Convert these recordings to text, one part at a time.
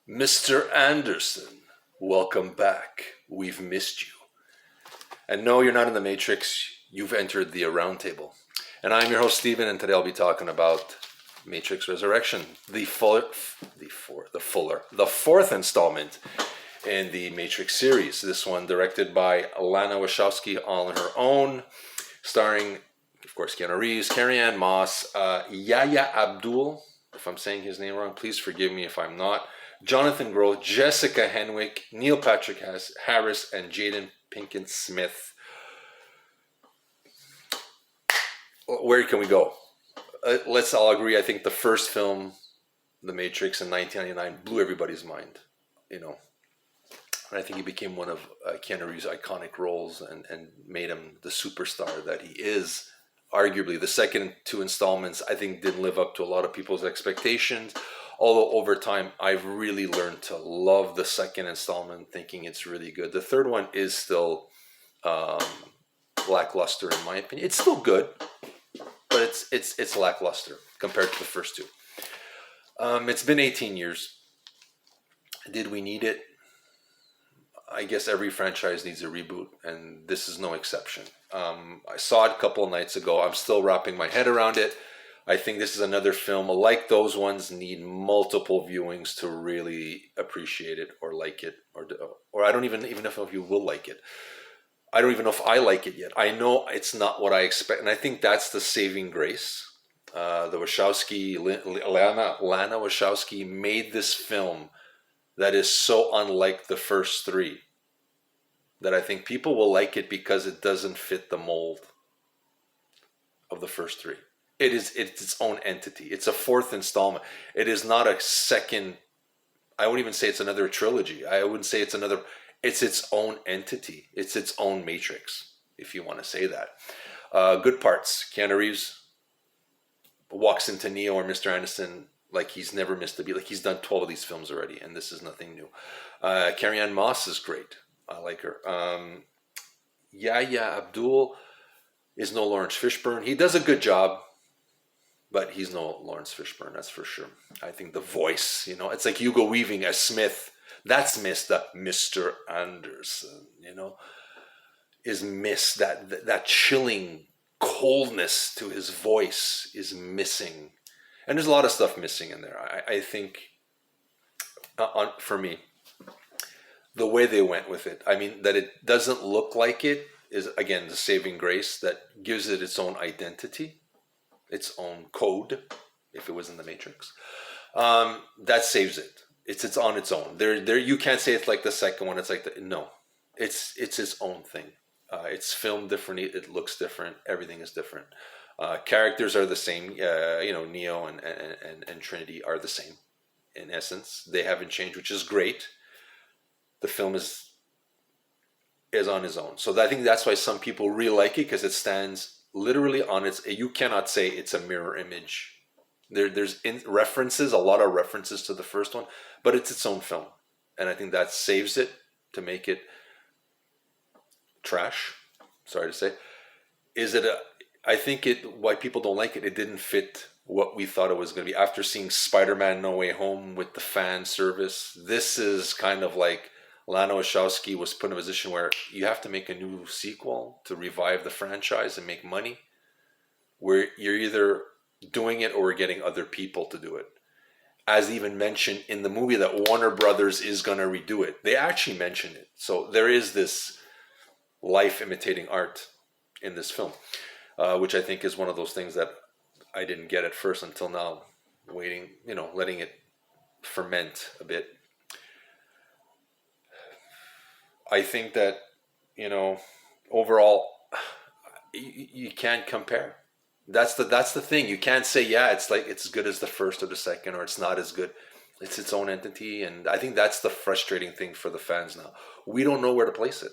Mr. Anderson, welcome back. We've missed you. And no, you're not in the Matrix. You've entered the round table. And I'm your host, Steven, and today I'll be talking about Matrix Resurrection, the fourth installment in the Matrix series. This one directed by Lana Wachowski on her own, starring, of course, Keanu Reeves, Carrie-Anne Moss, Yahya Abdul. If I'm saying his name wrong, please forgive me if I'm not. Jonathan Groff, Jessica Henwick, Neil Patrick Harris, and Jaden Pinkett Smith. Where can we go? Let's all agree. I think the first film, The Matrix, in 1999, blew everybody's mind. And I think he became one of Keanu Reeves' iconic roles and made him the superstar that he is. Arguably, the second two installments, I think, didn't live up to a lot of people's expectations. Although over time, I've really learned to love the second installment, thinking it's really good. The third one is still lackluster, in my opinion. It's still good, but it's lackluster compared to the first two. It's been 18 years. Did we need it? I guess every franchise needs a reboot, and this is no exception. I saw it a couple of nights ago. I'm still wrapping my head around it. I think this is another film, like those ones, need multiple viewings to really appreciate it or like it, or I don't even know if you will like it. I don't even know if I like it yet. I know it's not what I expect, and I think that's the saving grace. The Wachowski, Lana Wachowski, made this film that is so unlike the first three that I think people will like it because it doesn't fit the mold of the first three. It's its own entity. It's a fourth installment. It is not a second. I wouldn't even say it's another trilogy. I wouldn't say it's another. It's its own entity. It's its own Matrix, if you want to say that. Good parts. Keanu Reeves walks into Neo or Mr. Anderson like he's never missed a beat. Like he's done 12 of these films already, and this is nothing new. Carrie-Anne Moss is great. I like her. Yahya Abdul is no Lawrence Fishburne. He does a good job, but he's no Lawrence Fishburne, that's for sure. I think the voice, it's like Hugo Weaving as Smith. That's missed. Mr. Anderson, is missed. That chilling coldness to his voice is missing. And there's a lot of stuff missing in there. I think, for me, the way they went with it, I mean, that it doesn't look like it is, again, the saving grace that gives it its own identity, its own code, if it was in the Matrix. That saves it. It's on its own. There. You can't say it's like the second one. It's like no, it's its own thing. It's filmed differently. It looks different. Everything is different. Characters are the same. Neo and Trinity are the same in essence. They haven't changed, which is great. The film is on its own. So I think that's why some people really like it, because it stands literally on its. You cannot say it's a mirror image. There's references, a lot of references to the first one, but it's its own film, and I think that saves it to make it trash. Sorry to say. I think why people don't like it. It didn't fit what we thought it was going to be. After seeing Spider-Man: No Way Home with the fan service, this is kind of like Lana Wachowski was put in a position where you have to make a new sequel to revive the franchise and make money, where you're either doing it or we're getting other people to do it. As even mentioned in the movie that Warner Brothers is going to redo it. They actually mentioned it. So there is this life imitating art in this film, which I think is one of those things that I didn't get at first until now, waiting, letting it ferment a bit. I think that, overall, you can't compare. That's the thing. You can't say, it's like it's as good as the first or the second, or it's not as good. It's its own entity, and I think that's the frustrating thing for the fans now. We don't know where to place it,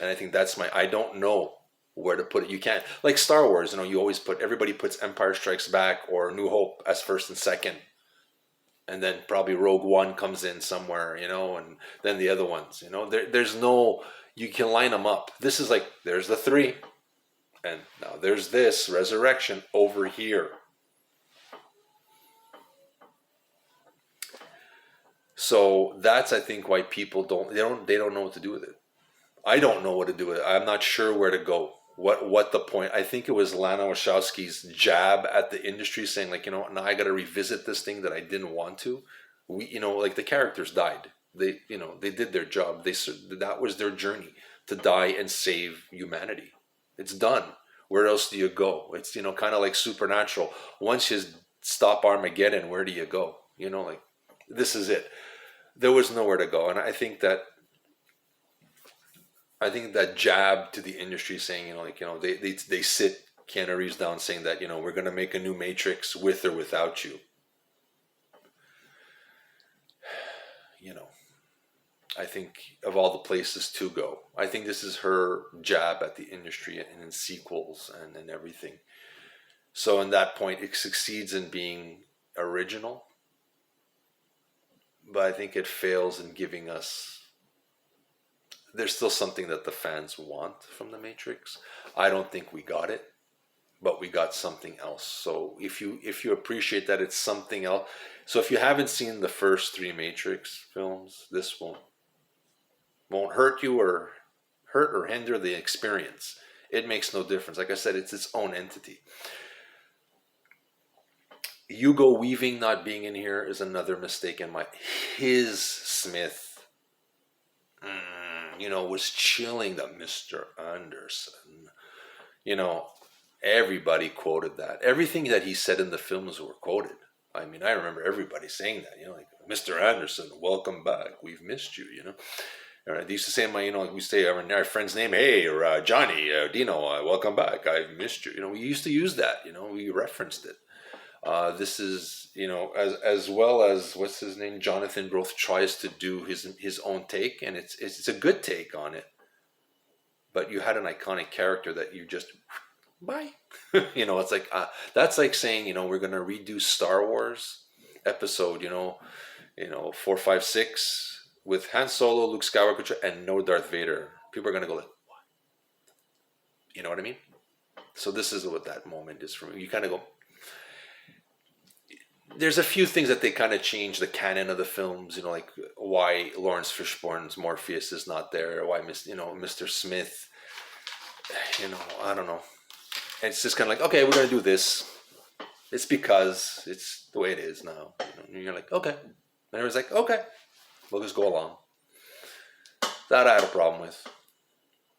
and I think I don't know where to put it. You can't, like Star Wars. You always everybody puts Empire Strikes Back or New Hope as first and second, and then probably Rogue One comes in somewhere, and then the other ones. There's no. You can line them up. This is like there's the three. And now there's this resurrection over here. So that's, I think, why people don't know what to do with it. I don't know what to do with it. I'm not sure where to go. What the point? I think it was Lana Wachowski's jab at the industry, saying like, now I got to revisit this thing that I didn't want to. Like the characters died. They did their job. That was their journey, to die and save humanity. It's done. Where else do you go? It's kind of like Supernatural. Once you stop Armageddon, where do you go? Like, this is it. There was nowhere to go, and I think that jab to the industry, saying, they sit Keanu Reeves down, saying that, we're going to make a new Matrix with or without you. You know, I think of all the places to go, I think this is her jab at the industry and in sequels and everything. So in that point, it succeeds in being original, but I think it fails in giving us. There's still something that the fans want from the Matrix. I don't think we got it, but we got something else. So if you appreciate that it's something else, so if you haven't seen the first three Matrix films, this won't hurt you or hinder the experience. It makes no difference. Like I said, it's its own entity. Hugo Weaving not being in here is another mistake in my. His Smith, was chilling the Mr. Anderson. You know, everybody quoted that. Everything that he said in the films were quoted. I mean, I remember everybody saying that. Like Mr. Anderson, welcome back. We've missed you. All right, they used to say like we say our friend's name. Hey, or Johnny, Dino, welcome back. I've missed you. We used to use that. We referenced it. This is, as well as what's his name, Jonathan Groth tries to do his own take, and it's a good take on it. But you had an iconic character that you just bye. It's like that's like saying we're gonna redo Star Wars episode 4, 5, 6 with Han Solo, Luke Skywalker, and no Darth Vader. People are gonna go like, what? You know what I mean? So this is what that moment is for me. You kind of go. There's a few things that they kind of change the canon of the films, like why Lawrence Fishburne's Morpheus is not there, why Mr. Smith, I don't know. And it's just kind of like, okay, we're going to do this. It's because it's the way it is now. And you're like, okay. And everyone's like, okay, we'll just go along. That I had a problem with.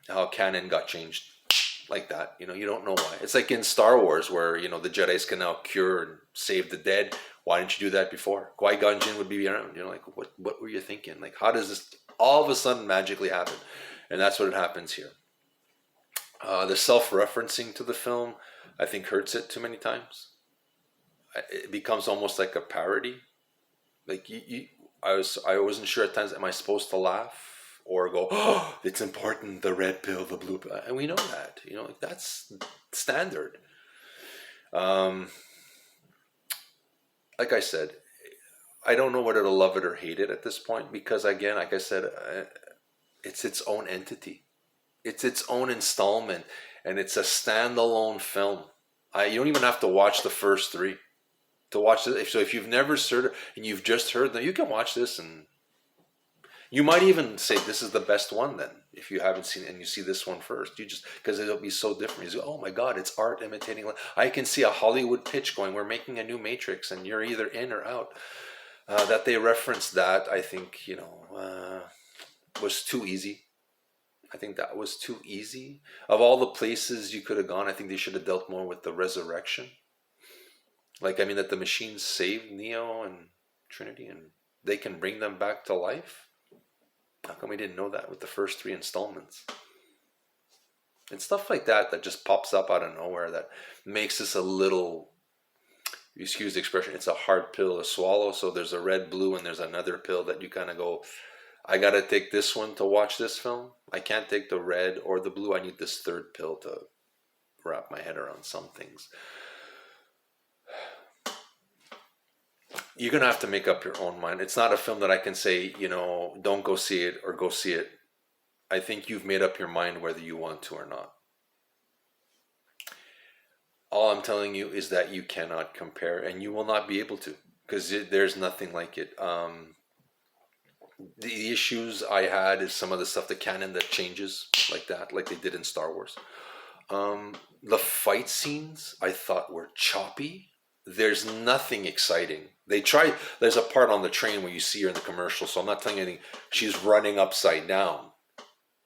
How canon got changed like that. You don't know why. It's like in Star Wars where, the Jedis can now cure and save the dead. Why didn't you do that before? Qui-Gon Jinn would be around. Like, what were you thinking? Like, how does this all of a sudden magically happen? And that's what happens here. The self-referencing to the film, I think, hurts it too many times. It becomes almost like a parody. Like I wasn't sure at times, am I supposed to laugh or go, oh, it's important, the red pill, the blue pill, and we know that. Like that's standard. Like I said, I don't know whether to love it or hate it at this point because, again, like I said, it's its own entity. It's its own installment, and it's a standalone film. You don't even have to watch the first three to watch this. So if you've never heard and you've just heard them, you can watch this, and you might even say this is the best one. Then, if you haven't seen it and you see this one first, you just because it'll be so different. You go, oh my God, it's art imitating. I can see a Hollywood pitch going, we're making a new Matrix, and you're either in or out. That they referenced that, I think was too easy. I think that was too easy. Of all the places you could have gone, I think they should have dealt more with the resurrection. Like, I mean, that the machines saved Neo and Trinity and they can bring them back to life. How come we didn't know that with the first three installments? And stuff like that just pops up out of nowhere that makes this a little, excuse the expression, it's a hard pill to swallow. So there's a red, blue, and there's another pill that you kind of go, I got to take this one to watch this film. I can't take the red or the blue. I need this third pill to wrap my head around some things. You're going to have to make up your own mind. It's not a film that I can say, don't go see it or go see it. I think you've made up your mind whether you want to or not. All I'm telling you is that you cannot compare, and you will not be able to, because there's nothing like it. The issues I had is some of the stuff, the canon that changes like that, like they did in Star Wars. The fight scenes I thought were choppy. There's nothing exciting. They try. There's a part on the train where you see her in the commercial, so I'm not telling you anything. She's running upside down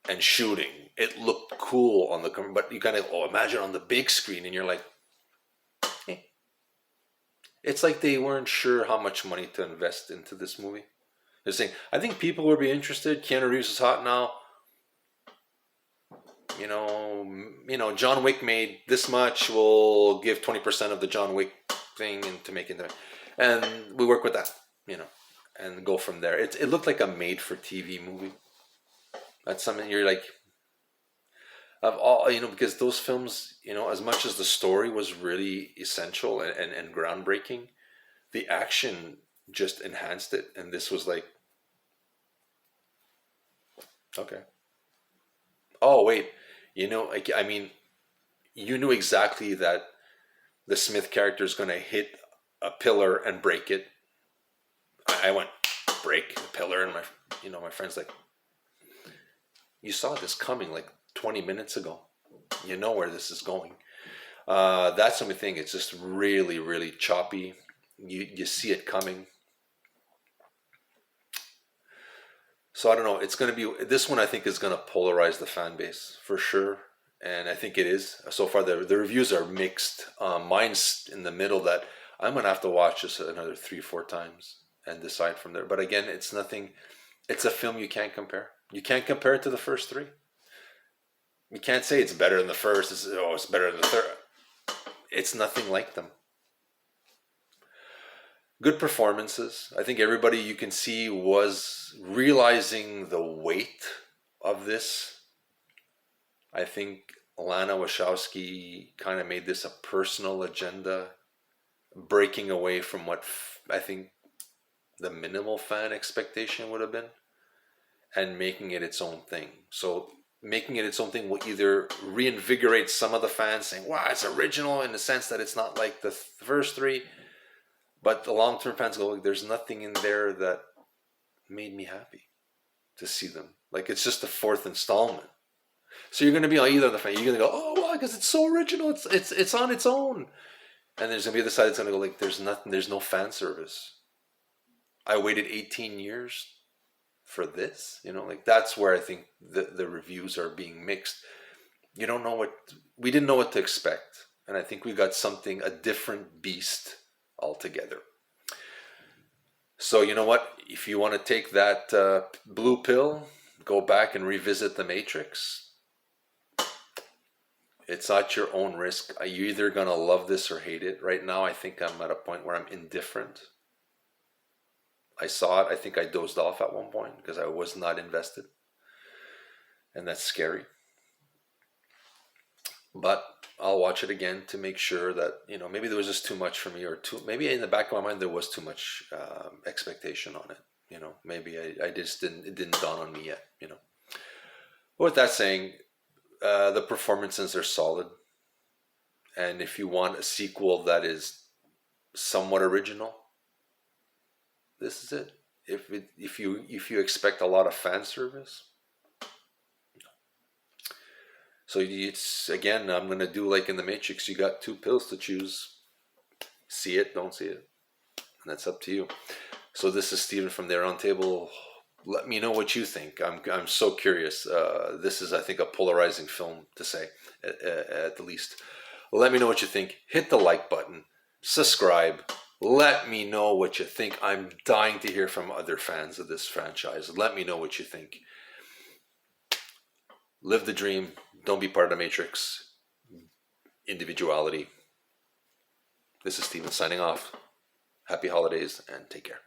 and shooting. It looked cool on the but you kind of imagine on the big screen, and you're like, eh. It's like they weren't sure how much money to invest into this movie. They're saying, I think people would be interested. Keanu Reeves is hot now. John Wick made this much. We'll give 20% of the John Wick thing and to make it, and we work with that, and go from there. It looked like a made-for-TV movie. That's something you're like, of all, because those films, as much as the story was really essential and groundbreaking, the action just enhanced it, and this was like, okay. Oh wait, I mean, you knew exactly that the Smith character is going to hit a pillar and break it. I went, break the pillar, and my friend's like, you saw this coming like 20 minutes ago. You know where this is going. That's the only thing. It's just really, really choppy. You see it coming. So I don't know. It's going to be, this one I think is going to polarize the fan base for sure. And I think it is. So far, the reviews are mixed. Mine's in the middle, that I'm going to have to watch this another 3-4 times and decide from there. But again, it's nothing. It's a film you can't compare. You can't compare it to the first three. You can't say it's better than the first. It's better than the third. It's nothing like them. Good performances. I think everybody you can see was realizing the weight of this. I think Lana Wachowski kind of made this a personal agenda, breaking away from what I think the minimal fan expectation would have been, and making it its own thing. So making it its own thing will either reinvigorate some of the fans saying, wow, it's original in the sense that it's not like the first three, but the long-term fans go, look, there's nothing in there that made me happy to see them. Like, it's just the fourth installment. So you're going to be on either the fan. You're going to go, oh, wow, because it's so original. It's on its own. And there's going to be the side that's going to go, like, there's nothing. There's no fan service. I waited 18 years for this. Like, that's where I think the reviews are being mixed. We didn't know what to expect. And I think we got a different beast altogether. So you know what? If you want to take that blue pill, go back and revisit The Matrix. It's at your own risk. You're either going to love this or hate it. Right now, I think I'm at a point where I'm indifferent. I saw it. I think I dozed off at one point because I was not invested. And that's scary. But I'll watch it again to make sure that, maybe there was just too much for me, or maybe in the back of my mind there was too much expectation on it. Maybe it didn't dawn on me yet. With that saying, the performances are solid. And if you want a sequel that is somewhat original, this is it. If you expect a lot of fan service, so it's, again, I'm going to do like in The Matrix. You got two pills to choose. See it, don't see it. And that's up to you. So this is Stephen from the Round Table. Let me know what you think. I'm so curious. This is, I think, a polarizing film to say, at the least. Let me know what you think. Hit the like button. Subscribe. Let me know what you think. I'm dying to hear from other fans of this franchise. Let me know what you think. Live the dream. Don't be part of the Matrix. Individuality. This is Steven signing off. Happy holidays and take care.